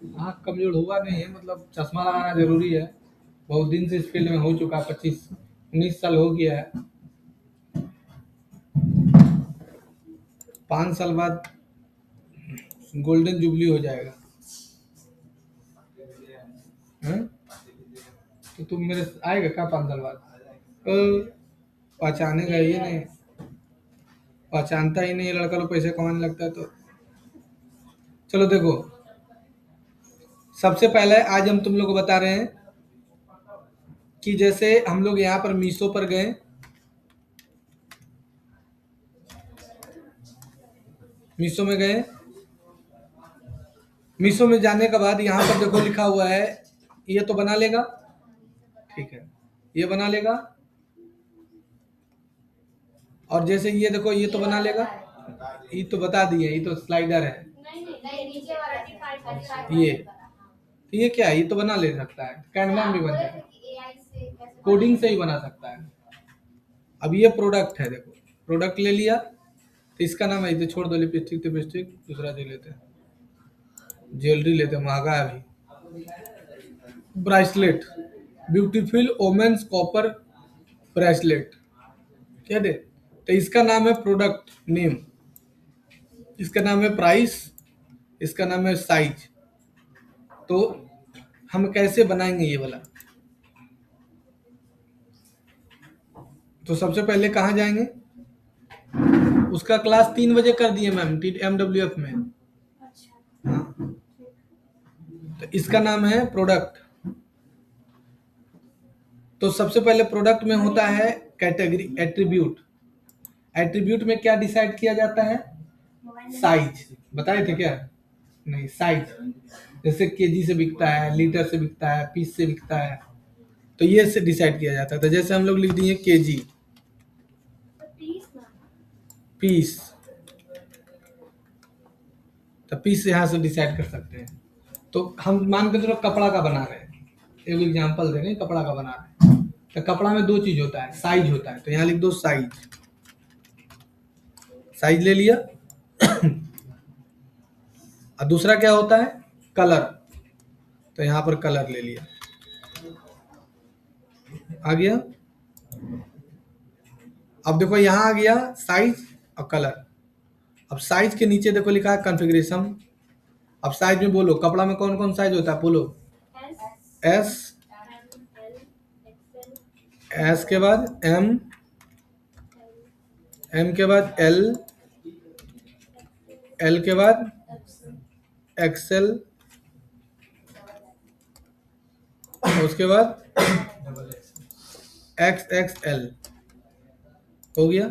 आँख कमजोर हुआ नहीं है, मतलब चश्मा लगाना जरूरी है। बहुत दिन से इस फील्ड में हो चुका, 25-19 साल हो गया है। 5 साल बाद गोल्डन जुबली हो जाएगा। हैं? तो तुम मेरे आएगा क्या 5 साल बाद? पहचानेगा ये नहीं, पहचानता ही नहीं लड़का लोग पैसे कमाने लगता है तो। चलो देखो, सबसे पहले आज हम तुम लोग को बता रहे हैं कि जैसे हम लोग यहाँ पर मीशो पर गए, मीशो में गए, मीशो में जाने के बाद यहाँ पर देखो लिखा हुआ है, ये तो बना लेगा, ठीक है, ये बना लेगा। और जैसे ये देखो ये तो बना लेगा, ये तो बता दिए, ये तो स्लाइडर है। ये क्या है, ये तो बना ले सकता है, कैनवा में भी बन जाएगा, कोडिंग से ही बना सकता है। अब ये प्रोडक्ट है, देखो प्रोडक्ट ले लिया, तो इसका नाम है, छोड़ दो लिपस्टिक लिपस्टिक, दूसरा दे लेते हैं, ज्वेलरी लेते हैं, महंगा है अभी। ब्राइसलेट, ब्यूटीफुल वोमेन्स कॉपर ब्राइसलेट, क्या दे, तो इसका नाम है प्रोडक्ट नेम, इसका नाम है प्राइस, इसका नाम है साइज। तो हम कैसे बनाएंगे ये वाला? तो सबसे पहले कहाँ जाएंगे? उसका क्लास 3 बजे कर दिए मैम, MWF में। हाँ, तो इसका नाम है प्रोडक्ट। तो सबसे पहले प्रोडक्ट में होता है कैटेगरी, एट्रीब्यूट। एट्रीब्यूट में क्या डिसाइड किया जाता है? साइज, बताए थे क्या? नहीं, साइज, जैसे केजी से बिकता है, लीटर से बिकता है, पीस से बिकता है, तो ये से डिसाइड किया जाता है। तो जैसे हम लोग लिख दिए केजी, पीस, तो पीस यहाँ से डिसाइड कर सकते हैं। तो हम मान के चलो कपड़ा का बना रहे हैं, एक एग्जांपल दे रहे हैं, कपड़ा का बना रहे हैं, तो कपड़ा में 2 चीज होता है, साइज होता है, तो यहाँ लिख दो साइज, साइज ले लिया। और दूसरा क्या होता है? कलर, तो यहाँ पर कलर ले लिया, आ गया। अब देखो यहाँ आ गया साइज और कलर। अब साइज के नीचे देखो लिखा है कॉन्फ़िगरेशन। अब साइज में बोलो, कपड़ा में कौन कौन साइज होता है, बोलो। एस, एस के बाद एम, एम के बाद एल, एल के बाद एक्सएल, उसके बाद XXL, हो गया।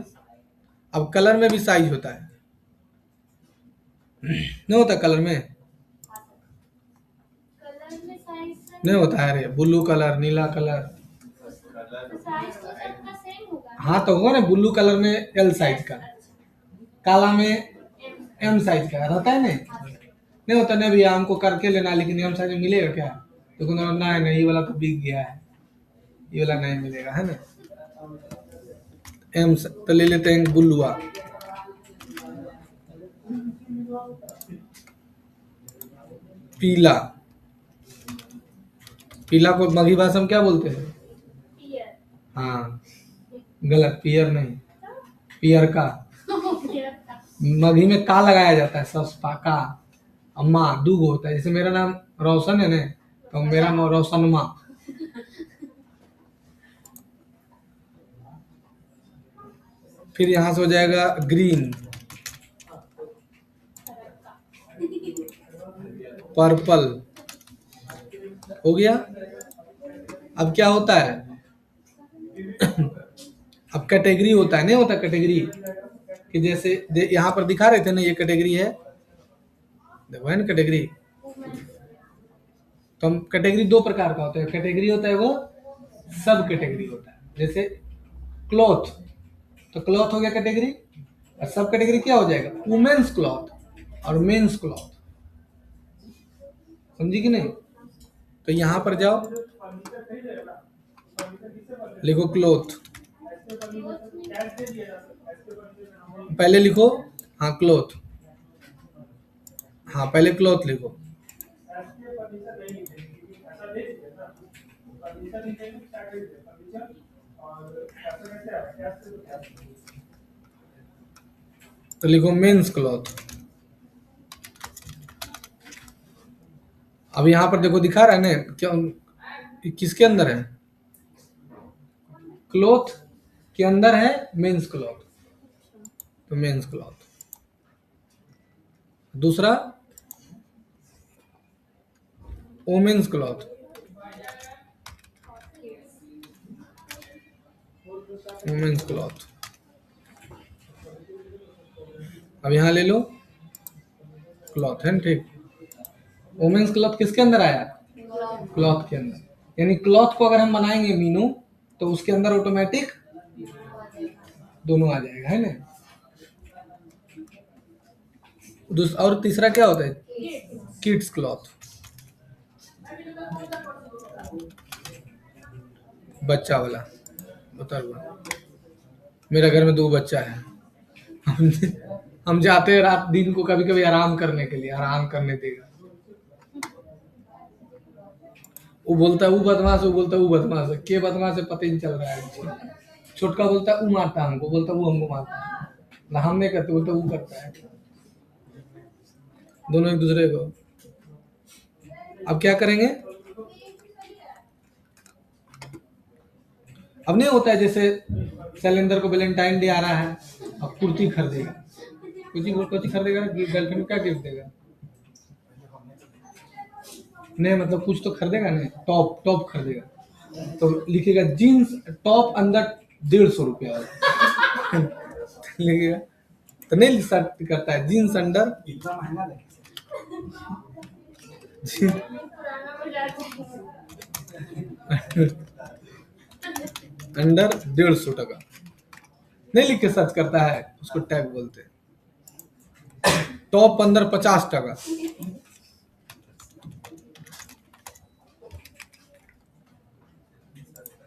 अब कलर में भी साइज होता है, नहीं होता कलर में? नहीं होता है, अरे ब्लू कलर, नीला कलर, हाँ तो होगा ना, ब्लू कलर में L साइज का, काला में M साइज का रहता है। नहीं होता नहीं भैया, हमको करके लेना, लेकिन M साइज में मिलेगा क्या? तो नहीं नहीं, ये वाला तो बिक गया है, ये वाला नहीं मिलेगा, है ना। M तो ले लेते हैं बुलुआ, पीला, पीला को मगही भाषा में क्या बोलते हैं? हाँ, गलत, पियर नहीं, पियर का, मगही में का लगाया जाता है, सस्ता का, अम्मा दूगो होता है। जैसे मेरा नाम रोशन है ना, तो मेरा नाम रोशन माँ। फिर यहां से हो जाएगा ग्रीन, पर्पल, हो गया। अब क्या होता है? अब कैटेगरी होता है, नहीं होता कैटेगरी, कि जैसे यहाँ पर दिखा रहे थे ना, ये कैटेगरी है, देखो है ना कैटेगरी। तो हम कैटेगरी 2 प्रकार का होता है, कैटेगरी होता है वो, सब कैटेगरी होता है। जैसे क्लॉथ, तो क्लॉथ हो गया कैटेगरी, और सब कैटेगरी क्या हो जाएगा? वुमेन्स क्लॉथ और मेंस क्लॉथ, समझी कि नहीं? तो यहां पर जाओ, लिखो क्लॉथ, पहले लिखो, हाँ क्लॉथ, हाँ पहले क्लॉथ लिखो, तो लिखो मेंस क्लॉथ। अब यहाँ पर देखो दिखा रहा है ना क्या, किसके अंदर है, क्लॉथ के अंदर है मेंस क्लॉथ, तो मेंस क्लॉथ। दूसरा वोमेन्स क्लॉथ, वोमेन्स क्लॉथ। अब यहाँ ले लो क्लॉथ है ना, ठीक। वोमेन्स क्लॉथ किसके अंदर आया, क्लॉथ के अंदर। यानी क्लॉथ को अगर हम बनाएंगे मीनू, तो उसके अंदर ऑटोमेटिक दोनों आ जाएगा, है ना। और तीसरा क्या होता है, किड्स क्लॉथ, बच्चा वाला। बता हुआ मेरा घर में 2 बच्चा है। हम हम जाते हैं रात दिन को कभी कभी आराम करने के लिए, आराम करने देगा। वो बोलता है वो बदमाश, वो बोलता है वो बदमाश है, के बदमाश है पता ही नहीं चल रहा है। छोटका बोलता है वो मारता है हमको, बोलता है वो हमको मारता है, ना हम नहीं करते, बोलता वो करता है, दोनों एक दूसरे को। अब क्या करेंगे, अब नहीं होता है जैसे शैलेंद्र को वैलेंटाइन डे आ रहा है, अब कुर्ती खरीदेगा, कुर्ती खरीदेगा, गर्लफ्रेंड क्या गिफ्ट देगा, नहीं मतलब कुछ तो खरीदेगा, नहीं टॉप टॉप खरीदेगा, तो लिखेगा जीन्स टॉप अंदर 150 रुपया लिखेगा, तो नहीं लिख करता है जीन्स अंडर, इतना महंगा अंडर 150 टका नहीं लिख के सर्च करता है, उसको टैग बोलते हैं। टॉप अंदर 50 टका,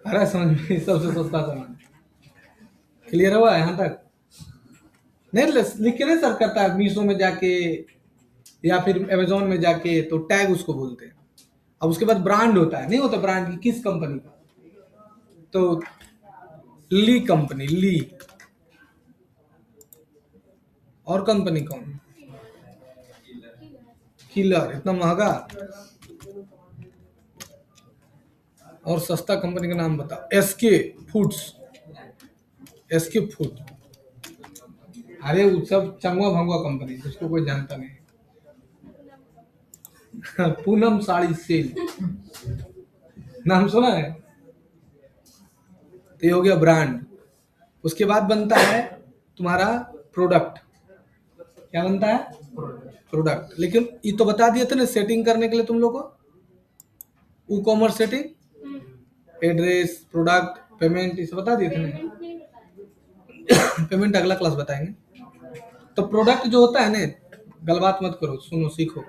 अरे समझ में, सबसे सस्ता सामान। क्लियर हुआ यहाँ तक, नहीं लिख के नहीं सर्च करता है मीशो में जाके या फिर अमेजोन में जाके, तो टैग उसको बोलते हैं। अब उसके बाद ब्रांड होता है, नहीं होता ब्रांड की किस कंपनी का, तो ली कंपनी, ली। और कंपनी कौन, किलर, इतना महंगा। और सस्ता कंपनी का नाम बताओ, एसके फूड्स, एसके फूड। अरे वो सब चंगुआ भंगुआ कंपनी, जिसको कोई जानता नहीं। पूनम साड़ी सेल, नाम सुना है, तो ये हो गया ब्रांड। उसके बाद बनता है तुम्हारा प्रोडक्ट, क्या बनता है, प्रोडक्ट। लेकिन ये तो बता दिए थे ना सेटिंग करने के लिए तुम लोग को, e commerce setting, address, product, payment, इसे बता दिए थे ना। पेमेंट अगला क्लास बताएंगे। तो प्रोडक्ट जो होता है ना, गलबात मत करो, सुनो सीखो।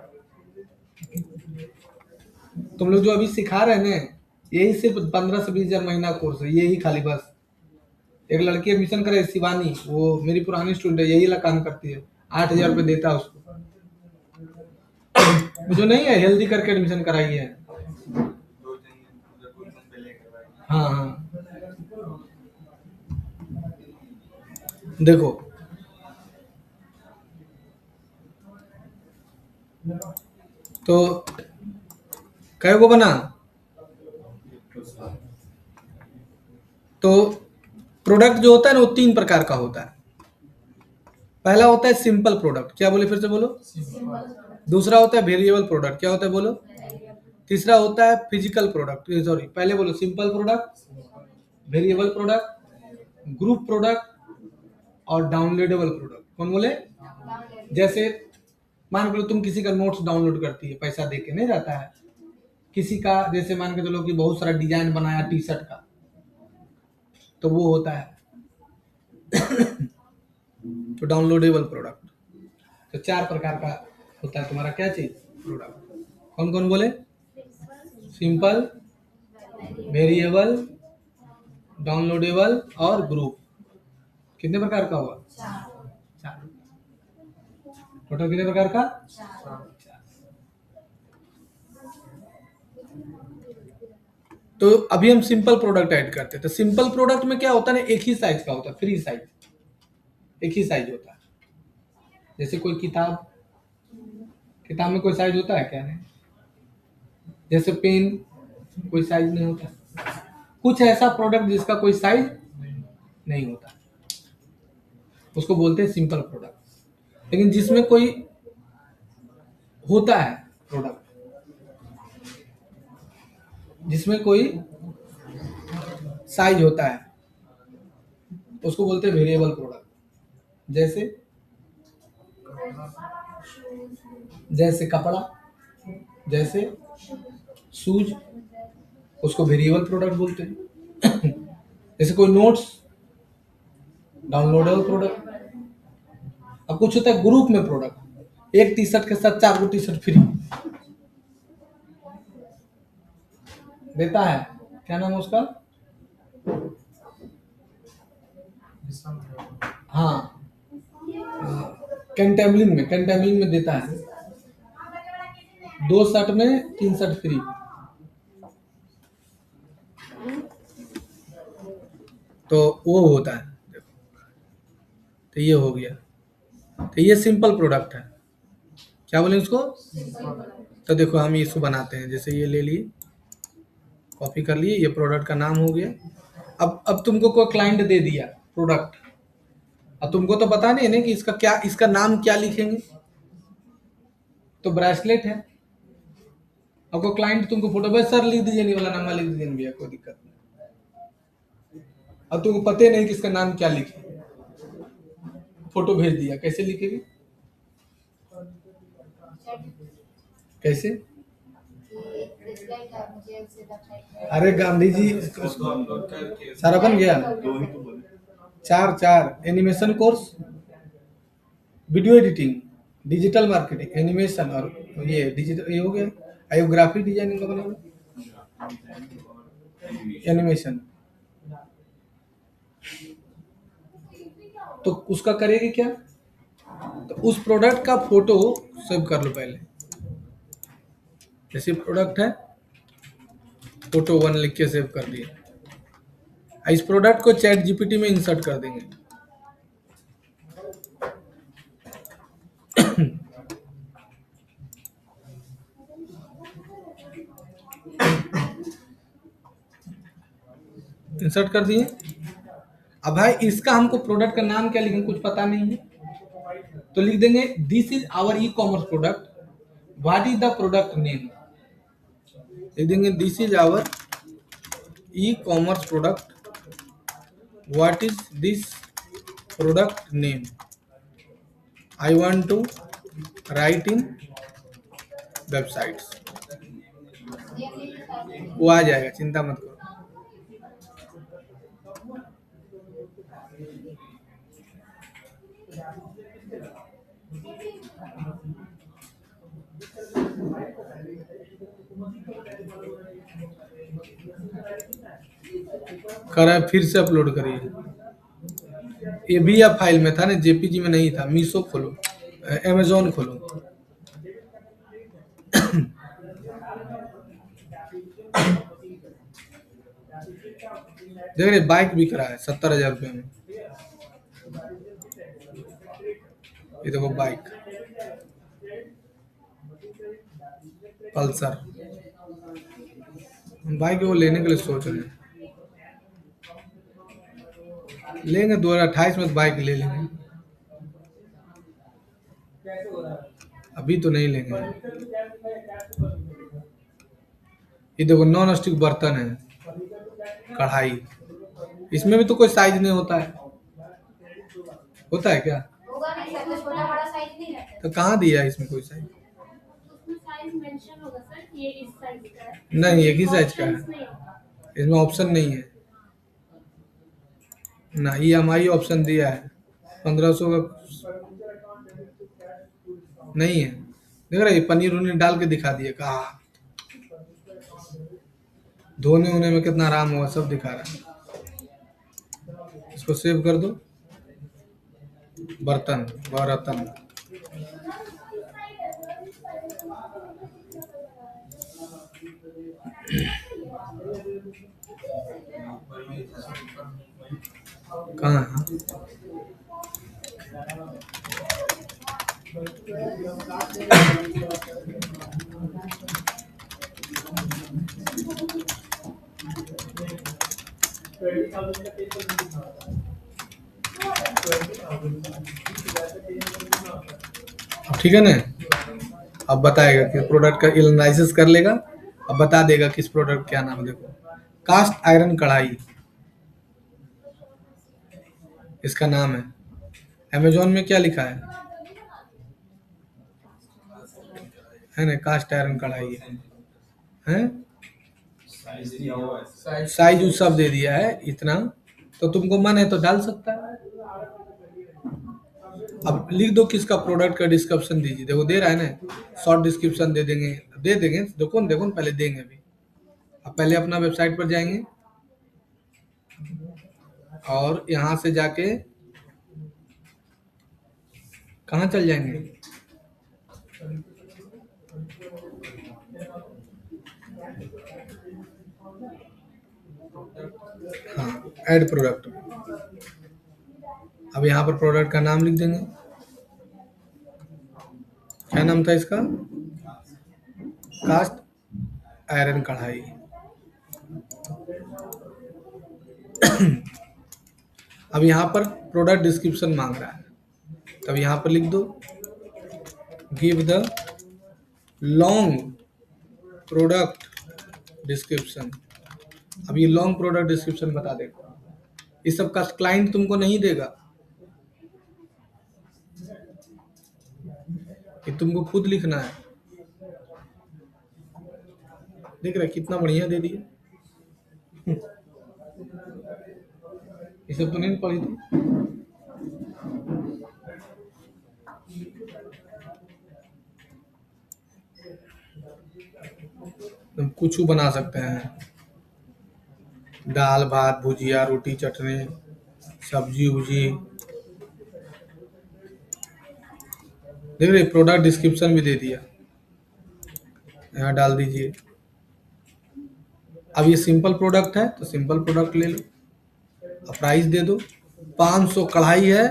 तुम लोग जो अभी सिखा रहे हैं ना, यही सिर्फ 15 से 20 हजार महीना कोर्स है, यही खाली बस। एक लड़की एडमिशन करे शिवानी, वो मेरी पुरानी स्टूडेंट है, यही ला काम करती है, 8 हजार रुपये देता है उसको। जो नहीं है हेल्दी करके एडमिशन कराई है। हाँ हाँ देखो, तो कै को बना, तो प्रोडक्ट जो होता है ना वो 3 प्रकार का होता है। पहला होता है सिंपल प्रोडक्ट, क्या बोले फिर से बोलो, दूसरा होता है वेरिएबल प्रोडक्ट, क्या होता है बोलो, तीसरा होता है फिजिकल प्रोडक्ट, सॉरी पहले बोलो simple product, variable product, group product और डाउनलोडेबल प्रोडक्ट। कौन बोले, जैसे मान के लो तुम किसी का नोट्स डाउनलोड करती है, पैसा दे के नहीं रहता है, किसी का जैसे मान के चलो कि बहुत सारा डिजाइन बनाया टी शर्ट का, तो वो होता है तो डाउनलोडेबल प्रोडक्ट। तो 4 प्रकार का होता है तुम्हारा क्या चीज, प्रोडक्ट। कौन कौन बोले, सिंपल, वेरिएबल, डाउनलोडेबल और ग्रुप। कितने प्रकार का हुआ, 4। टोटल कितने प्रकार का, 4। तो अभी हम सिंपल प्रोडक्ट ऐड करते हैं। तो सिंपल प्रोडक्ट में क्या होता है ना, एक ही साइज का होता है, फ्री साइज, एक ही साइज होता है। जैसे कोई किताब, किताब में कोई साइज होता है क्या? नहीं। जैसे पेन, कोई साइज नहीं होता। कुछ ऐसा प्रोडक्ट जिसका कोई साइज नहीं होता, उसको बोलते हैं सिंपल प्रोडक्ट। लेकिन जिसमें कोई होता है प्रोडक्ट, जिसमें कोई साइज होता है, उसको बोलते हैं वेरिएबल प्रोडक्ट। जैसे जैसे कपड़ा, जैसे शूज, उसको वेरिएबल प्रोडक्ट बोलते हैं। जैसे कोई नोट्स, डाउनलोडेबल प्रोडक्ट। अब कुछ होता है ग्रुप में प्रोडक्ट, एक टी शर्ट के साथ 4 गो टी शर्ट फ्री देता है, क्या नाम है उसका? हाँ, कैंटेमलिन में देता है 2 शर्ट में 3 शर्ट फ्री। तो वो होता है। तो ये हो गया। तो ये सिंपल प्रोडक्ट है। क्या बोले उसको? तो देखो हम इसको बनाते हैं। जैसे ये ले लिए, कॉपी कर लिए, ये प्रोडक्ट का नाम हो गया। अब तुमको कोई क्लाइंट दे दिया प्रोडक्ट, अब तुमको तो पता नहीं है ना कि इसका क्या, इसका नाम क्या लिखेंगे। तो ब्रेसलेट है, अब कोई क्लाइंट तुमको फोटो भेज, सर लिख दीजिए, नहीं वाला नंबर लिख दीजिए भैया, कोई दिक्कत नहीं। अब तुमको पता नहीं कि इसका नाम क्या लिखे, फोटो भेज दिया, कैसे लिखेगी? कैसे? अरे गांधी जी, सारा बन गया। 4 animation course, video editing, digital marketing, animation, और ये डिजिटल, ये हो गया। आयो ग्राफिक डिजाइनिंग का बना, एनिमेशन। तो उसका करेगी क्या? तो उस प्रोडक्ट का फोटो सेव कर लो पहले। जैसे प्रोडक्ट है, फोटो 1 लिख के सेव कर दिया। इस प्रोडक्ट को चैट जीपीटी में इंसर्ट कर देंगे। इंसर्ट कर दिए। अब भाई इसका हमको प्रोडक्ट का नाम क्या लिखेंगे, कुछ पता नहीं है, तो लिख देंगे this is our e commerce product, what is the product name. लिख देंगे this is our e commerce product, what is this product name, I want to write in websites. वो आ जाएगा, चिंता मत करो। करा, फिर से अपलोड करिए। ये भी या फाइल में था ना, जेपीजी में नहीं था। मीशो खोलो, अमेजोन खोलो। देख रहे, बाइक बिक रहा है 70,000 रुपये में। ये देखो बाइक, पल्सर। हम बाइक वो लेने के लिए सोच रहे हैं, लेंगे 2028 में तो बाइक ले लेंगे, अभी तो नहीं लेंगे। ये देखो नॉन स्टिक बर्तन है, कढ़ाई, इसमें भी तो कोई साइज नहीं होता है। होता है क्या? तो कहाँ दिया है इसमें कोई साइज? नहीं, एक ही साइज का है, इसमें ऑप्शन नहीं है ना। EMI ऑप्शन दिया है 1500 का, नहीं है। देख रहे, पनीर उनीर डाल के दिखा दिए, कहा धोने होने में कितना आराम होगा, सब दिखा रहा है। इसको सेव कर दो, बर्तन, बर्तन। कहाँ है? अब ठीक है ना? अब बताएगा कि प्रोडक्ट का एनालिसिस कर लेगा, अब बता देगा किस प्रोडक्ट क्या नाम है। देखो, कास्ट आयरन कढ़ाई इसका नाम है। अमेजोन में क्या लिखा है ना? कास्ट आयरन कढ़ाई है? साइज उस सब दे दिया है इतना, तो तुमको मन है तो डाल सकता है। अब लिख दो किसका प्रोडक्ट का डिस्क्रिप्शन दीजिए। देखो दे रहा है ना, शॉर्ट डिस्क्रिप्शन दे देंगे, दे देंगे। देखो न, पहले देंगे अभी। अब पहले अपना वेबसाइट पर जाएंगे और यहाँ से जाके कहाँ चल जाएंगे? हाँ, ऐड प्रोडक्ट। अब यहाँ पर प्रोडक्ट का नाम लिख देंगे। क्या नाम था इसका? कास्ट आयरन कढ़ाई। अब यहाँ पर प्रोडक्ट डिस्क्रिप्शन मांग रहा है, तब यहाँ पर लिख दो give the long product description. अब ये लॉन्ग प्रोडक्ट डिस्क्रिप्शन बता देगा। इस सब का क्लाइंट तुमको नहीं देगा, ये तुमको खुद लिखना है। देख रहे कितना बढ़िया दे दिया। ये सब तो नहीं पढ़ी थी। तुम कुछ बना सकते हैं, दाल भात भुजिया रोटी चटनी सब्जी उब्जी। देख रहे प्रोडक्ट डिस्क्रिप्शन भी दे दिया, यहाँ डाल दीजिए। अब ये सिंपल प्रोडक्ट है तो सिंपल प्रोडक्ट ले लो। अब प्राइस दे दो, 500 कढ़ाई है,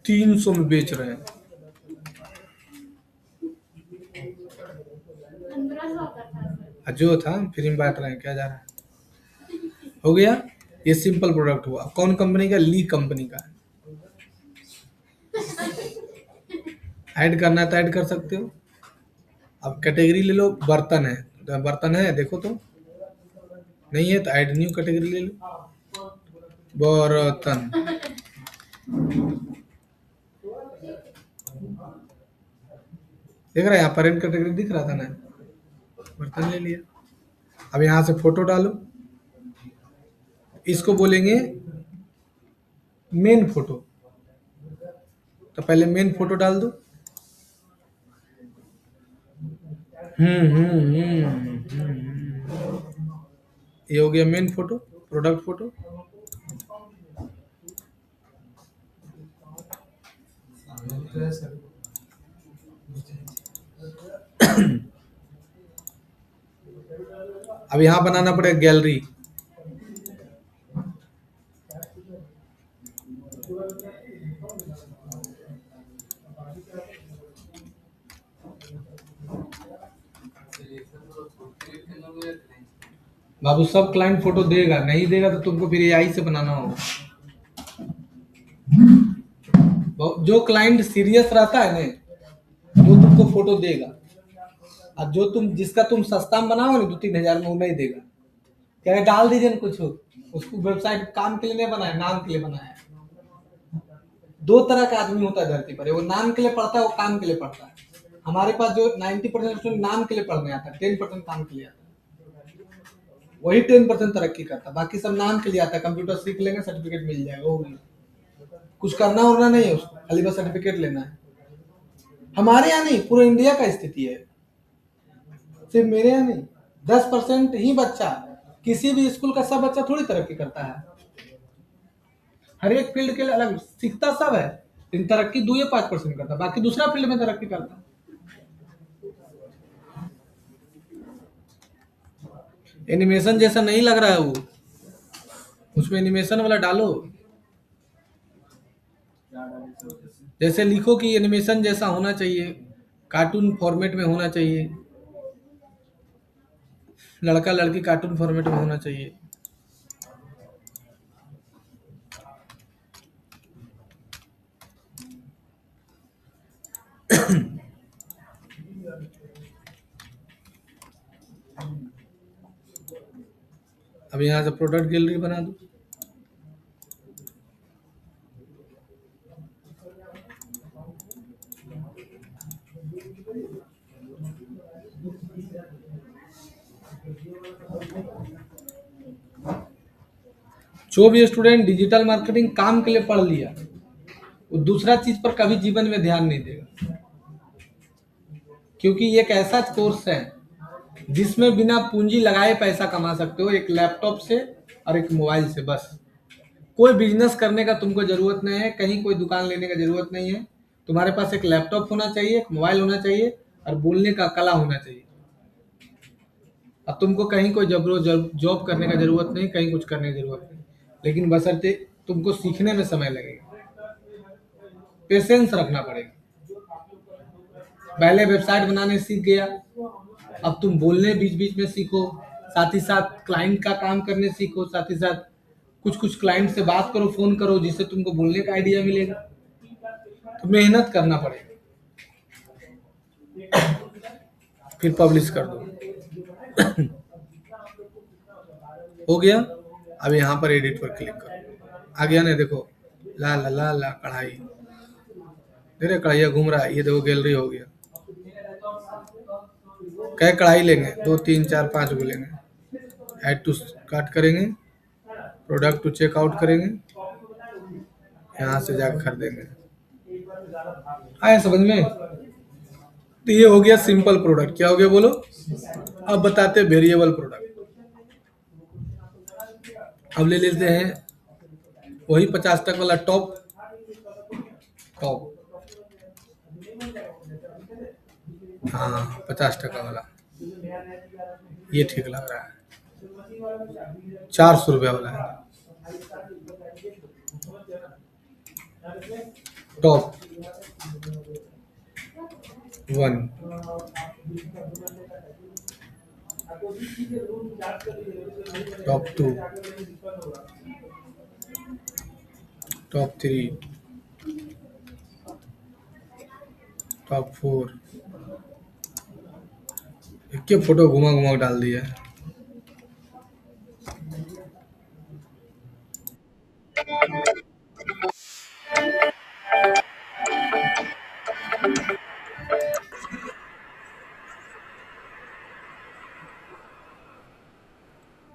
300 में बेच रहे हैं। जो था फ्री में बांट रहे हैं, क्या जा रहा है? हो गया। ये सिंपल प्रोडक्ट हुआ। कौन कंपनी का? ली कंपनी का। ऐड करना है तो ऐड कर सकते हो। अब कैटेगरी ले लो, बर्तन है तो बर्तन है, देखो तो नहीं है तो ऐड न्यू कैटेगरी ले लो, बर्तन। देख रहा है यहाँ पर एड कैटेगरी दिख रहा था ना, बर्तन ले लिया। अब यहाँ से फोटो डालो, इसको बोलेंगे मेन फोटो, तो पहले मेन फोटो डाल दो। ये हो गया मेन फोटो, प्रोडक्ट फोटो। अब यहाँ बनाना पड़ेगा गैलरी। बाबू सब क्लाइंट फोटो देगा, नहीं देगा तो तुमको फिर एआई से बनाना होगा। जो क्लाइंट सीरियस रहता है ना, वो तुमको फोटो देगा। और जो तुम जिसका तुम सस्ता में बनाओ ना 2-3 हजार में, वो नहीं देगा। क्या डाल दीजिए ना कुछ, उसको वेबसाइट काम के लिए नहीं बनाया, नाम के लिए बनाया है। दो तरह का आदमी होता है धरती पर, वो नाम के लिए पढ़ता है, वो काम के लिए पढ़ता है। हमारे पास जो 90% स्टूडेंट नाम के लिए पढ़ने आता है, 10% काम के लिए आता है। वही 10% तरक्की करता है, बाकी सब नाम के लिए आता है। कंप्यूटर सीख लेंगे, सर्टिफिकेट मिल जाएगा, वो कुछ करना होना नहीं है उसको, खाली बस सर्टिफिकेट लेना है। हमारे यहाँ नहीं, पूरे इंडिया का स्थिति है, सिर्फ मेरे यहाँ नहीं। 10% ही बच्चा, किसी भी स्कूल का सब बच्चा थोड़ी तरक्की करता है। हर एक फील्ड के लिए अलग सीखता सब है, लेकिन तरक्की 2 या 5% करता है, बाकी दूसरा फील्ड में तरक्की करता है। एनिमेशन जैसा नहीं लग रहा है वो, उसमें एनिमेशन वाला डालो। जैसे लिखो कि एनिमेशन जैसा होना चाहिए, कार्टून फॉर्मेट में होना चाहिए, लड़का लड़की कार्टून फॉर्मेट में होना चाहिए। अब यहाँ से प्रोडक्ट गैलरी बना दो। जो भी स्टूडेंट डिजिटल मार्केटिंग काम के लिए पढ़ लिया, वो दूसरा चीज पर कभी जीवन में ध्यान नहीं देगा, क्योंकि ये एक ऐसा कोर्स है जिसमें बिना पूंजी लगाए पैसा कमा सकते हो, एक लैपटॉप से और एक मोबाइल से बस। कोई बिजनेस करने का तुमको जरूरत नहीं है, कहीं कोई दुकान लेने का जरूरत नहीं है। तुम्हारे पास एक लैपटॉप होना चाहिए, एक मोबाइल होना चाहिए और बोलने का कला होना चाहिए। अब तुमको कहीं कोई जबरो जॉब करने का जरूरत नहीं, कहीं कुछ करने की जरूरत नहीं, लेकिन बशर्ते तुमको सीखने में समय लगेगा, पेशेंस रखना पड़ेगा। पहले वेबसाइट बनाने सीख गया, अब तुम बोलने बीच बीच में सीखो, साथ ही साथ क्लाइंट का काम करने सीखो, साथ ही साथ कुछ कुछ क्लाइंट से बात करो, फोन करो, जिससे तुमको बोलने का आइडिया मिलेगा। तो मेहनत करना पड़ेगा, फिर पब्लिश कर दो। हो गया। अब यहाँ पर एडिट पर क्लिक करो, आ गया ना, देखो ला ला ला ला कढ़ाई, देख रहे कढ़ाइया घूम रहा है, ये देखो गैलरी हो गया। कै कढ़ाई लेंगे, 2 3 4 5 गो लेंगे। ऐड टू कार्ट करेंगे, प्रोडक्ट टू चेकआउट करेंगे, यहाँ से जाकर खरीदेंगे। आया समझ में? तो ये हो गया सिंपल प्रोडक्ट। क्या हो गया बोलो? अब बताते हैं वेरिएबल प्रोडक्ट। अब ले लेते हैं वही 50 टक वाला टॉप। टॉप, हाँ 50 टका वाला, ये ठीक लग रहा है, 400 रुपया वाला है। Top 1, top 2, top 3, top 4। क्या फोटो घुमा घुमा के डाल दिया है।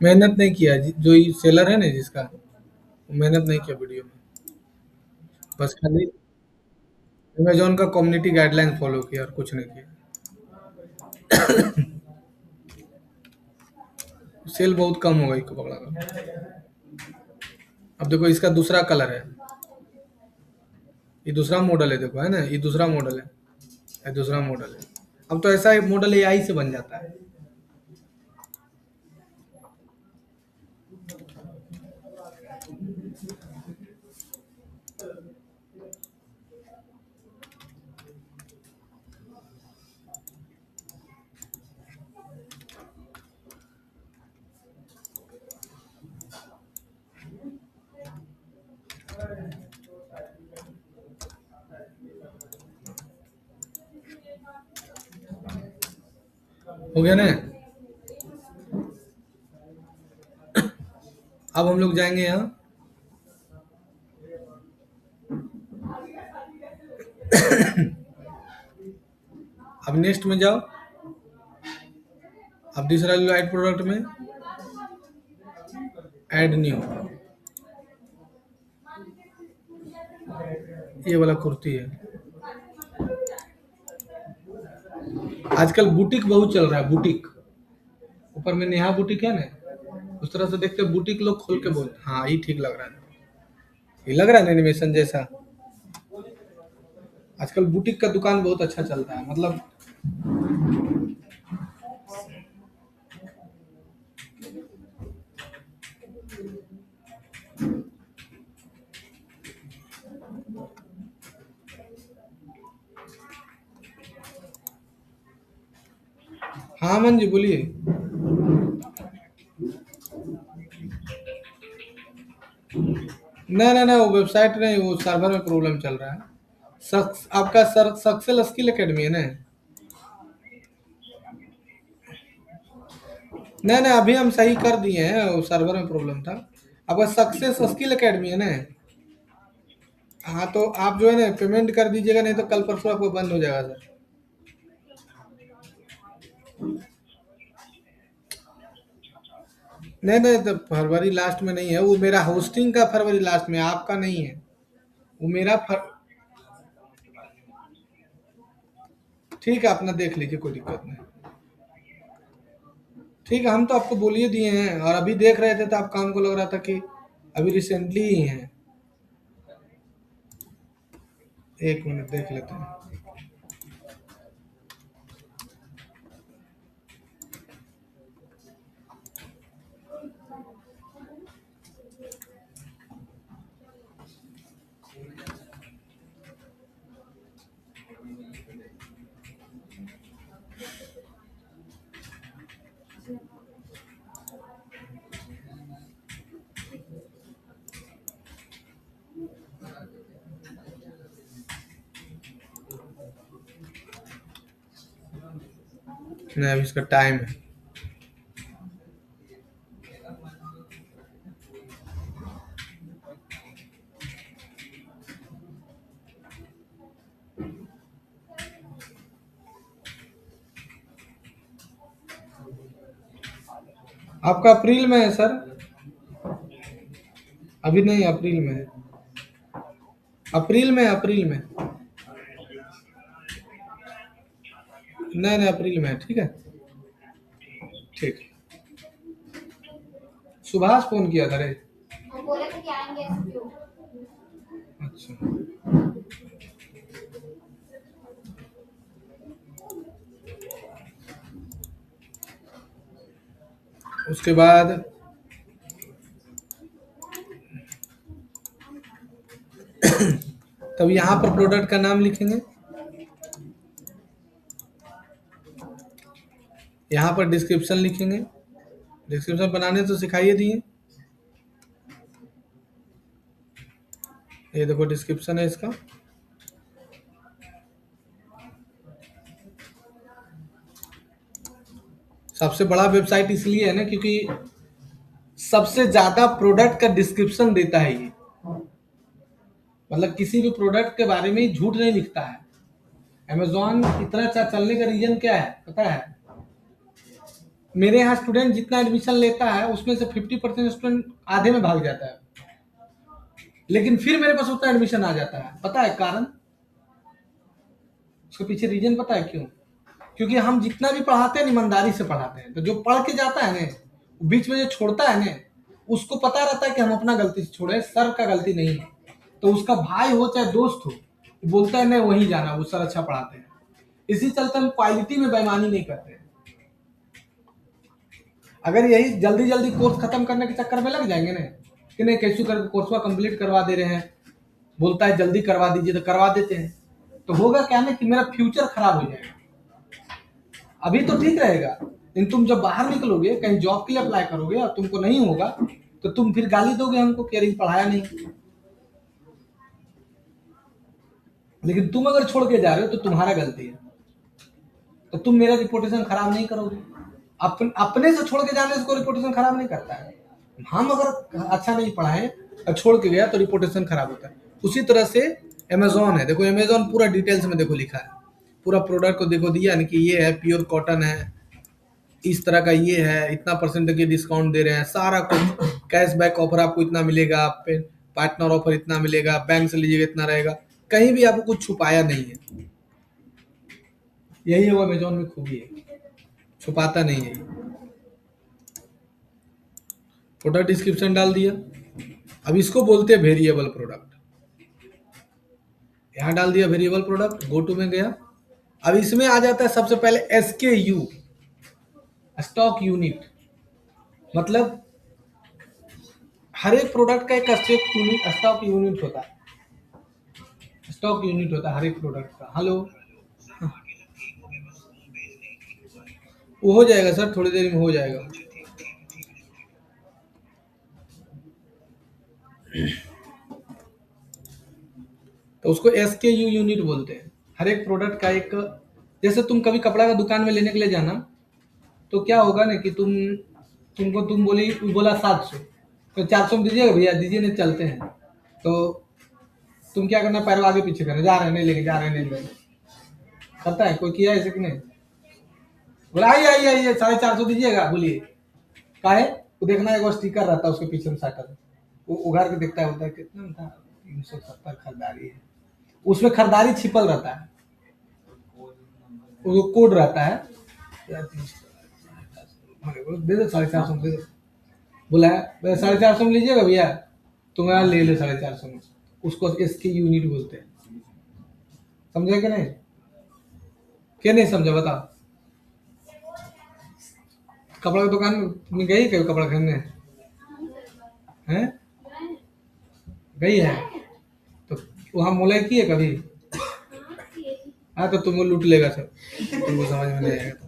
मेहनत नहीं किया जो ये सेलर है ना जिसका, वो मेहनत नहीं किया वीडियो में, बस खाली अमेजोन का कम्युनिटी गाइडलाइन फॉलो किया और कुछ नहीं किया। सेल बहुत कम होगा इसको पकड़ा कर। अब देखो इसका दूसरा कलर है, ये दूसरा मॉडल है, देखो है ना, ये दूसरा मॉडल है, ये दूसरा मॉडल है। अब तो ऐसा मॉडल एआई से बन जाता है। हो गया ना? अब हम लोग जाएंगे यहाँ, अब नेक्स्ट में जाओ। अब दूसरा लो ऐड प्रोडक्ट में, ऐड न्यू, ये वाला कुर्ती है। आजकल बुटीक बहुत चल रहा है, बुटीक, ऊपर में नेहा बुटीक है ना, उस तरह से देखते बुटीक लोग खोल के बोल, हाँ ये ठीक लग रहा है, ये लग रहा है ना एनिमेशन जैसा। आजकल बुटीक का दुकान बहुत अच्छा चलता है, मतलब हाँ अमन जी बोलिए। नहीं नहीं नहीं, वो वेबसाइट नहीं, वो सर्वर में प्रॉब्लम चल रहा है। आपका सक्सेल स्किल एकेडमी है ना? नहीं नहीं, अभी हम सही कर दिए हैं, वो सर्वर में प्रॉब्लम था। आपका सक्सेस स्किल एकेडमी है ना? हाँ तो आप जो है ना पेमेंट कर दीजिएगा, नहीं तो कल परसों आपको बंद हो जाएगा सर। नहीं नहीं, तो फरवरी लास्ट में नहीं है वो, मेरा होस्टिंग का फरवरी लास्ट में, आपका नहीं है वो, मेरा ठीक है, अपना देख लीजिए, कोई दिक्कत नहीं। ठीक है, हम तो आपको बोल ही दिए हैं, और अभी देख रहे थे तो आप काम को लग रहा था कि अभी रिसेंटली ही है। एक मिनट देख लेते हैं। नहीं, अभी इसका टाइम है। आपका अप्रैल में है सर? अभी नहीं, अप्रैल में है। अप्रैल में, अप्रैल में। नहीं नहीं, अप्रैल में है, ठीक है। ठीक। सुभाष फोन किया था रे। वो बोले थे कि आएंगे SPO। अच्छा। उसके बाद तब यहाँ पर प्रोडक्ट का नाम लिखेंगे, यहाँ पर डिस्क्रिप्शन लिखेंगे। डिस्क्रिप्शन बनाने तो सिखाइए दिए। ये देखो डिस्क्रिप्शन है इसका। सबसे बड़ा वेबसाइट इसलिए है ना क्योंकि सबसे ज्यादा प्रोडक्ट का डिस्क्रिप्शन देता है ये। मतलब किसी भी प्रोडक्ट के बारे में झूठ नहीं लिखता है। अमेजोन इतना अच्छा चलने का रीजन क्या है पता है? मेरे यहाँ स्टूडेंट जितना एडमिशन लेता है उसमें से 50% स्टूडेंट आधे में भाग जाता है, लेकिन फिर मेरे पास उतना एडमिशन आ जाता है। पता है कारण? उसके पीछे रीजन पता है क्यों? क्योंकि हम जितना भी पढ़ाते हैं ईमानदारी से पढ़ाते हैं, तो जो पढ़ के जाता है ना, बीच में जो छोड़ता है ना, उसको पता रहता है कि हम अपना गलती से छोड़े, सर का गलती नहीं है। तो उसका भाई हो चाहे दोस्त हो, बोलता है नहीं वहीं जाना, वो सर अच्छा पढ़ाते हैं। इसी चलते हम क्वालिटी में बेईमानी नहीं करते हैं। अगर यही जल्दी जल्दी कोर्स खत्म करने के चक्कर में लग जाएंगे ना कि नहीं कैसे करके कोर्स कंप्लीट करवा दे रहे हैं, बोलता है जल्दी करवा दीजिए, तो करवा देते हैं, तो होगा क्या ना कि मेरा फ्यूचर खराब हो जाएगा। अभी तो ठीक रहेगा, लेकिन तुम जब बाहर निकलोगे कहीं जॉब के लिए अप्लाई करोगे और तुमको नहीं होगा, तो तुम फिर गाली दोगे हमको कि अरे पढ़ाया नहीं। लेकिन तुम अगर छोड़ के जा रहे हो तो तुम्हारा गलती है, तो तुम मेरा रिपोर्टेशन खराब नहीं करोगे। अपने से छोड़ के जाने से कोई रिपोर्टेशन खराब नहीं करता है। हम अगर अच्छा नहीं पढ़ाए और छोड़ के गया तो रिपोर्टेशन खराब होता है। उसी तरह से अमेजोन है, देखो अमेजोन पूरा डिटेल्स में देखो लिखा है, पूरा प्रोडक्ट को देखो दिया ना कि ये है प्योर कॉटन है, इस तरह का ये है, इतना परसेंट के डिस्काउंट दे रहे हैं, सारा कुछ कैशबैक ऑफर आपको इतना मिलेगा, पार्टनर ऑफर इतना मिलेगा, बैंक से लीजिएगा इतना रहेगा, कहीं भी आपको कुछ छुपाया नहीं है। यही है वो अमेजोन में खूबी है, छुपाता नहीं है। प्रोडक्ट डिस्क्रिप्शन डाल दिया। अब इसको बोलते हैं वेरिएबल प्रोडक्ट। यहाँ डाल दिया वेरिएबल प्रोडक्ट, गो टू में गया। अब इसमें आ जाता है सबसे पहले SKU, स्टॉक यूनिट। मतलब हर एक प्रोडक्ट का एक स्टॉक यूनिट होता है, स्टॉक यूनिट होता है हर एक प्रोडक्ट का। हेलो। वो हो जाएगा सर, थोड़ी देर में हो जाएगा। तो उसको SKU यूनिट बोलते हैं। हर एक प्रोडक्ट का एक, जैसे तुम कभी कपड़ा का दुकान में लेने के लिए जाना, तो क्या होगा ना कि तुम बोला 700, तो 400 में दीजिएगा भैया, दीजिए नहीं चलते हैं। तो तुम क्या करना, पैर आगे पीछे करना, जा रहे हैं नहीं लेके, जा रहे हैं नहीं लेके। करता है कोई, किया ऐसे कि नहीं? बोला आइए आइए आइए, 450 दीजिएगा, बोलिए काहे। वो देखना एक स्टिकर रहता है उसके पीछे में साटा, वो उघार के देखता है, बोलता है कितना में था, 370 खरीदारी है। उसमें खरीदारी छिपल रहता है, वो कोड रहता है यार, दे दो 450 में, दे दो। बोला है 450 में लीजिएगा भैया, तुम यार ले लो 450 में। उसको इसकी यूनिट बोलते हैं। समझे कि नहीं? क्या नहीं समझा बताओ? कपड़ा की दुकान में गई कभी कपड़ा खरीदने? हैं? गई है? तो वहाँ मोलाई की है कभी? हाँ, तो तुमको लूट लेगा सब, तुमको समझ में नहीं आएगा तो।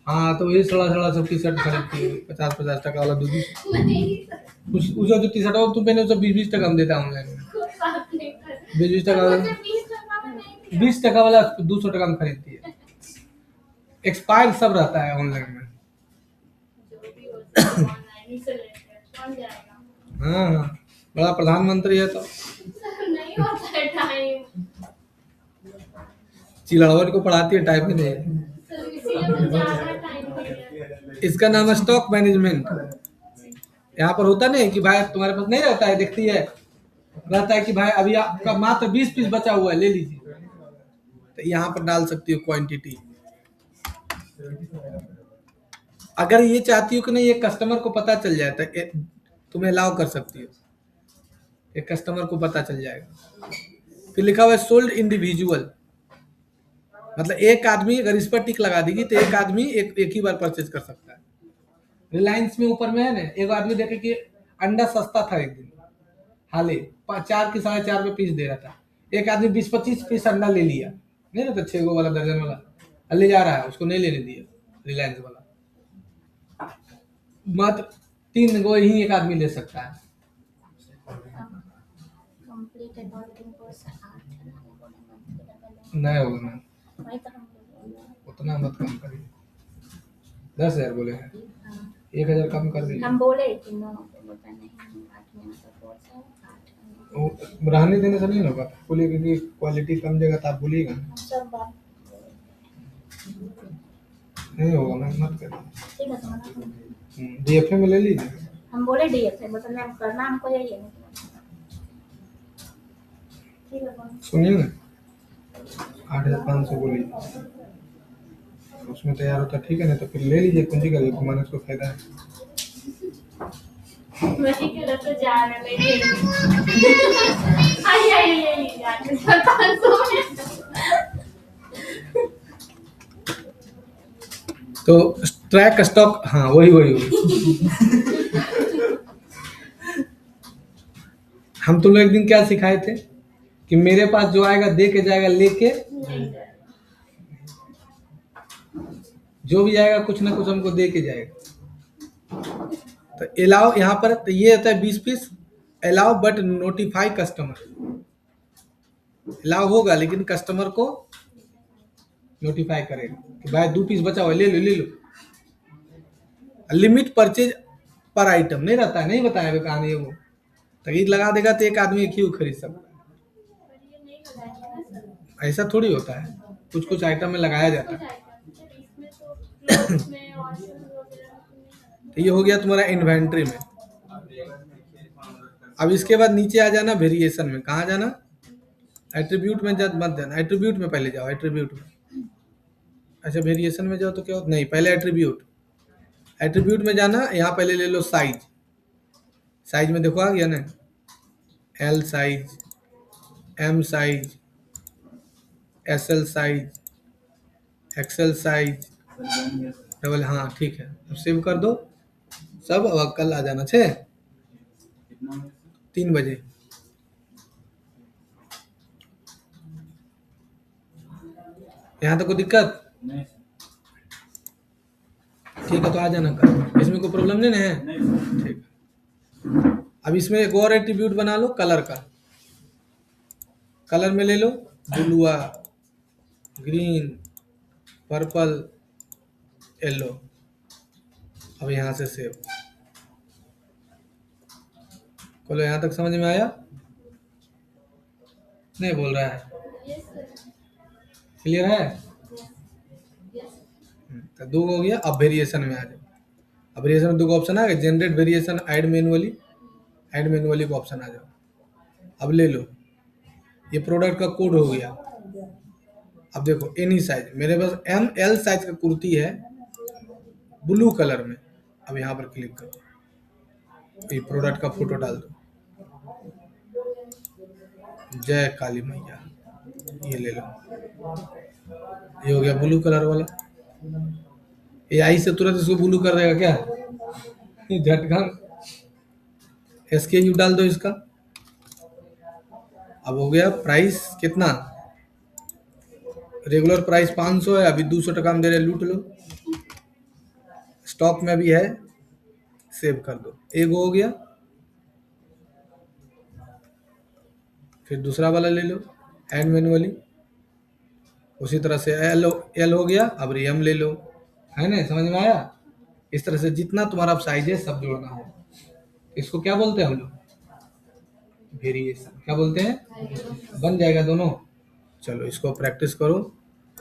हाँ, तो वही सड़ा सड़ा सब टी शर्ट खरीदती है, 50-50 टका वाला दूधी। उसका जो टी शर्ट हो तुम पहने, उसका 20-20 टका में देता है ऑनलाइन में। 20-20 टका वाला, 20 टका वाला 200 टका में खरीदती है। एक्सपायर सब रहता है ऑनलाइन में। हाँ हाँ, बड़ा प्रधानमंत्री है तो नहीं होता है टाइम। चिड़ावन को पढ़ाती है, टाइप में नहीं। इसका नाम है स्टॉक मैनेजमेंट। यहाँ पर होता नहीं कि भाई तुम्हारे पास नहीं रहता है, देखती है, रहता है कि भाई अभी आपका मात्र 20 पीस बचा हुआ है, ले लीजिए, तो यहाँ पर डाल सकती हो क्वांटिटी। अगर ये चाहती हो कि नहीं, ये कस्टमर को पता चल जाए, तो तुम्हें अलाउ कर सकती हो, ये कस्टमर को पता चल जाएगा। फिर लिखा हुआ है सोल्ड इंडिविजुअल, मतलब एक आदमी अगर इस पर टिक लगा देगी तो एक आदमी एक ही बार परचेज कर सकता है। रिलायंस में ऊपर में है ना, एक आदमी देखे कि अंडा सस्ता था एक दिन, हाले 4 की 4.5 में पीस दे रहा था, एक आदमी 20-25 पीस अंडा ले लिया, नहीं रहता 6 गो वाला, दर्जन वाला ले जा रहा है, उसको नहीं लेने दिया रिलायंस वाला। मात्र 3 गो ही एक आदमी ले सकता है। नहीं होगा ना, उतना मत कम करिए। 10,000 बोले हैं, 1,000 कम कर दीजिए। हम बोले कि नो, बोलता नहीं, 8 में मतलब कोर्स है, 8 में रहने देने से नहीं होगा, बोलिए क्योंकि क्वालिटी कम देगा तो आप बोलिएगा ना। सब बात नहीं होगा ना, मत करिए। ठीक है, तुम्हारा DFA में ले लीजिए। हम बोले डीएफ है, मतलब हम करना हमको यही है। ठीक है, सुनिए ना, 8,500 बोलिए, उसमें तैयार होता ठीक है ना, तो फिर ले लीजिए, कुंजी कर लीजिए, माने उसको फायदा है। वही के तो जा रहे हैं। आई आई आई यार, 500 में तो ट्रैक स्टॉक, हाँ वही वही वही। हम तुम लोग एक दिन क्या सिखाए थे कि मेरे पास जो आएगा दे के जाएगा, लेके जो भी आएगा कुछ ना कुछ हमको दे के जाएगा। तो अलाउ यहाँ पर तो ये होता है 20 piece, allow but notify customer. Allow होगा लेकिन कस्टमर को नोटिफाई करेगा कि भाई 2 पीस बचा हुआ है, ले लो ले लो। लिमिट परचेज पर आइटम नहीं रहता है, नहीं बताया कहानी है वो, तगीद लगा देगा तो एक आदमी एक ही खरीद सकता है। ऐसा थोड़ी होता है, कुछ कुछ आइटम में लगाया जाता है। तो ये हो गया तुम्हारा इन्वेंट्री में। अब इसके बाद नीचे आ जाना वेरिएशन में। कहाँ जाना? एट्रीब्यूट में मत जाना, एट्रीब्यूट में पहले जाओ, एट्रीब्यूट में। अच्छा, वेरिएशन में जाओ तो क्या होता, नहीं पहले एट्रीब्यूट, एट्रीब्यूट में जाना। यहाँ पहले ले लो साइज, साइज में देखो आ गया ना, L size, M size, SL size, XL size, double, हाँ ठीक है, अब सेव कर दो सब। अब कल आ जाना 3 बजे। यहाँ तक कोई दिक्कत? नहीं ठीक है, तो आ जाना कल। इसमें कोई प्रॉब्लम नहीं ना है? नहीं ठीक है। अब इसमें एक और एट्रीब्यूट बना लो कलर का। कलर में ले लो ब्लू, ग्रीन, पर्पल, येलो। अब यहाँ से सेव। बोलो यहाँ तक समझ में आया? नहीं बोल रहा है? Yes, sir. क्लियर है? Yes. तो दो हो गया। अब वेरिएशन में आ जाओ। अब वेरिएशन में दो का ऑप्शन आ गया, generate variation, add manually. Add manually का ऑप्शन आ जाओ। अब ले लो, ये प्रोडक्ट का कोड हो गया। अब देखो एनी साइज, मेरे पास ML साइज का कुर्ती है ब्लू कलर में। अब यहाँ पर क्लिक करो, ये प्रोडक्ट का फोटो डाल दो। जय काली मैया, ये ले लो। ये हो गया ब्लू कलर वाला। AI से तुरंत इसको ब्लू कर देगा क्या? ये झटकन SKU डाल दो इसका। अब हो गया प्राइस कितना? रेगुलर प्राइस 500 है, अभी 200 टका में दे रहे, लूट लो। स्टॉक में भी है, सेव कर दो। एक हो गया। फिर दूसरा वाला ले लो, ऐड मैनुअली। उसी तरह से एल हो गया। अब रियम ले लो, है ना? समझ में आया? इस तरह से जितना तुम्हारा साइज है सब जोड़ना है। इसको क्या बोलते हैं हम लोग? वेरिएशन। क्या बोलते हैं? बन जाएगा दोनों। चलो इसको प्रैक्टिस करो।